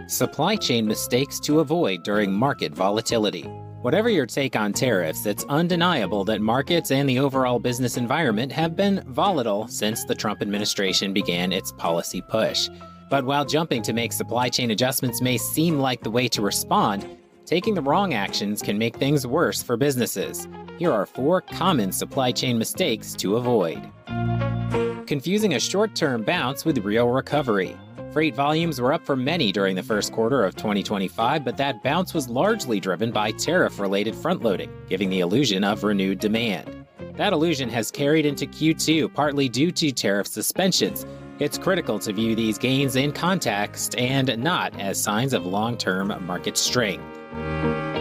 Supply chain mistakes to avoid during market volatility. Whatever your take on tariffs, it's undeniable that markets and the overall business environment have been volatile since the Trump administration began its policy push. But while jumping to make supply chain adjustments may seem like the way to respond, taking the wrong actions can make things worse for businesses. Here are 4 common supply chain mistakes to avoid. Confusing a short-term bounce with real recovery. Freight volumes were up for many during the first quarter of 2025, but that bounce was largely driven by tariff-related front-loading, giving the illusion of renewed demand. That illusion has carried into Q2, partly due to tariff suspensions. It's critical to view these gains in context and not as signs of long-term market strength.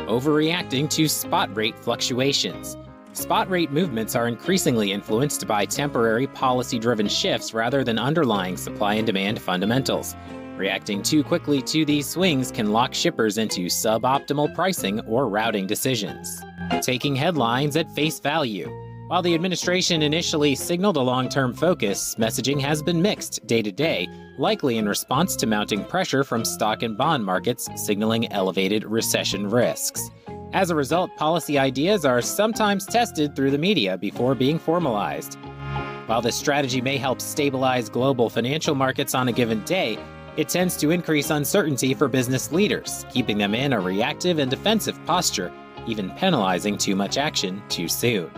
Overreacting to spot rate fluctuations. Spot rate movements are increasingly influenced by temporary policy-driven shifts rather than underlying supply and demand fundamentals. Reacting too quickly to these swings can lock shippers into suboptimal pricing or routing decisions. Taking headlines at face value. While the administration initially signaled a long-term focus, messaging has been mixed day to day, likely in response to mounting pressure from stock and bond markets signaling elevated recession risks. As a result, policy ideas are sometimes tested through the media before being formalized. While this strategy may help stabilize global financial markets on a given day, it tends to increase uncertainty for business leaders, keeping them in a reactive and defensive posture, even penalizing too much action too soon.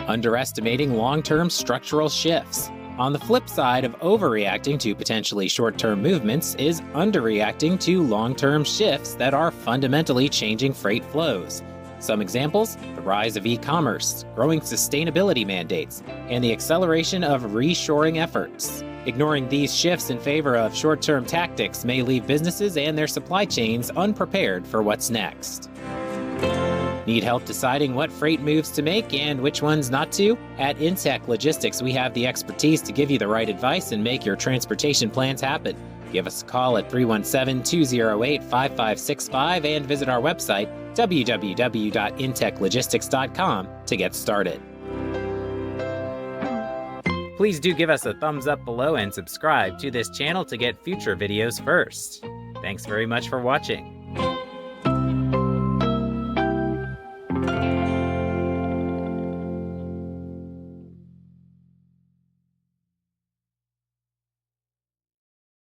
Underestimating long-term structural shifts. On the flip side of overreacting to potentially short-term movements is underreacting to long-term shifts that are fundamentally changing freight flows. Some examples: the rise of e-commerce, growing sustainability mandates, and the acceleration of reshoring efforts. Ignoring these shifts in favor of short-term tactics may leave businesses and their supply chains unprepared for what's next. Need help deciding what freight moves to make and which ones not to? At Intech Logistics, we have the expertise to give you the right advice and make your transportation plans happen. Give us a call at 317-208-5565 and visit our website, www.intechlogistics.com, to get started. Please do give us a thumbs up below and subscribe to this channel to get future videos first. Thanks very much for watching.